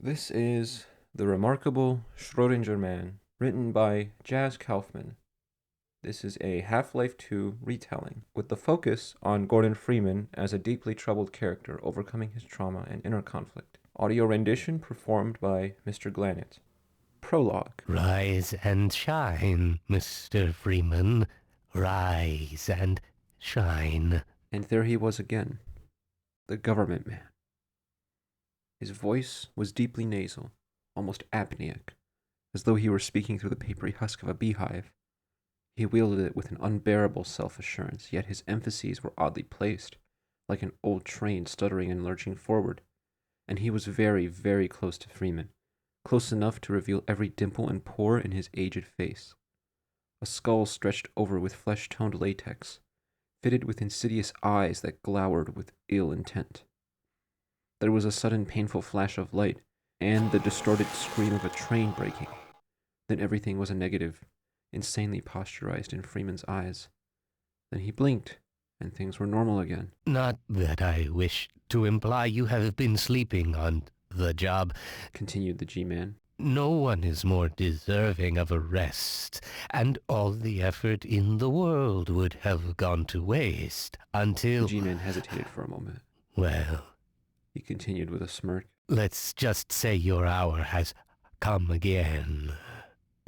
This is The Remarkable Schrödinger Man, written by Jazz Kaufmann. This is a Half-Life 2 retelling, with the focus on Gordon Freeman as a deeply troubled character overcoming his trauma and inner conflict. Audio rendition performed by Mrglanet. Prologue. Rise and shine, Mr. Freeman. Rise and shine. And there he was again, the government man. His voice was deeply nasal, almost apneic, as though he were speaking through the papery husk of a beehive. He wielded it with an unbearable self-assurance, yet his emphases were oddly placed, like an old train stuttering and lurching forward. And he was very, very close to Freeman, close enough to reveal every dimple and pore in his aged face. A skull stretched over with flesh-toned latex, fitted with insidious eyes that glowered with ill intent. There was a sudden painful flash of light, and the distorted scream of a train braking. Then everything was a negative, insanely posturized in Freeman's eyes. Then he blinked, and things were normal again. Not that I wish to imply you have been sleeping on the job, continued the G-Man. No one is more deserving of a rest, and all the effort in the world would have gone to waste until... The G-Man hesitated for a moment. Well, he continued with a smirk, let's just say your hour has come again.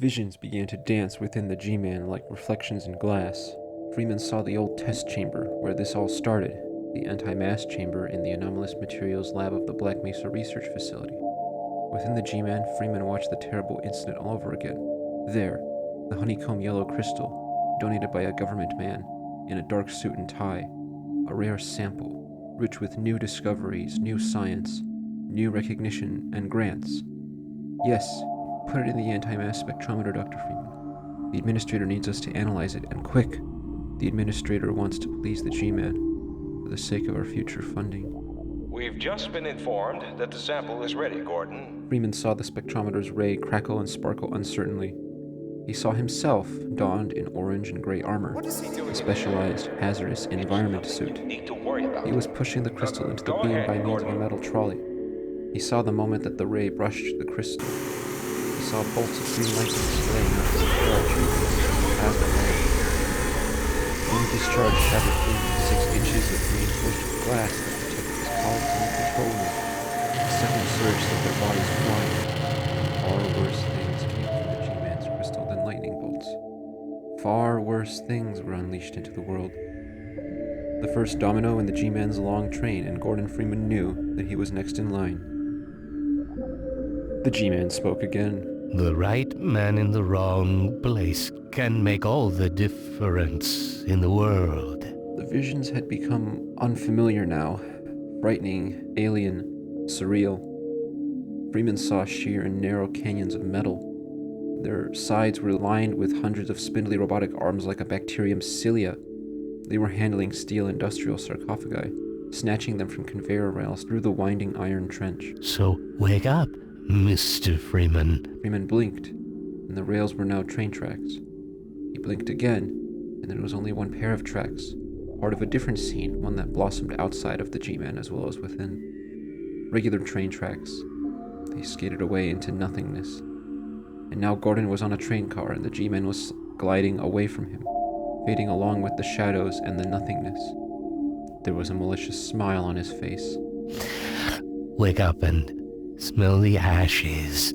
Visions began to dance within the G-Man like reflections in glass. Freeman saw the old test chamber where this all started, the anti-mass chamber in the anomalous materials lab of the Black Mesa research facility. Within the G-Man, Freeman watched the terrible incident all over again. There, the honeycomb yellow crystal, donated by a government man in a dark suit and tie, a rare sample, rich with new discoveries, new science, new recognition, and grants. Yes, put it in the anti-mass spectrometer, Dr. Freeman. The administrator needs us to analyze it, and quick. The administrator wants to please the G-Man for the sake of our future funding. We've just been informed that the sample is ready, Gordon. Freeman saw the spectrometer's ray crackle and sparkle uncertainly. He saw himself donned in orange and gray armor, a specialized, hazardous environment suit. He was pushing the crystal into the beam by means of a metal trolley. He saw the moment that the ray brushed the crystal. He saw bolts of green lightning spraying out of the treatment as the ray. One discharge shattered 6 inches of reinforced glass that protected his colleagues in the control room. The second surge sent their bodies flying. Far worse things came from the G-Man's crystal than lightning bolts. Far worse things were unleashed into the world. The first domino in the G-Man's long train, and Gordon Freeman knew that he was next in line. The G-Man spoke again. The right man in the wrong place can make all the difference in the world. The visions had become unfamiliar now, frightening, alien, surreal. Freeman saw sheer and narrow canyons of metal. Their sides were lined with hundreds of spindly robotic arms like a bacterium's cilia. They were handling steel industrial sarcophagi, snatching them from conveyor rails through the winding iron trench. So wake up, Mr. Freeman. Freeman blinked, and the rails were now train tracks. He blinked again, and there was only one pair of tracks, part of a different scene, one that blossomed outside of the G-Man as well as within. Regular train tracks. They skated away into nothingness. And now Gordon was on a train car, and the G-Man was gliding away from him, fading along with the shadows and the nothingness. There was a malicious smile on his face. Wake up and smell the ashes.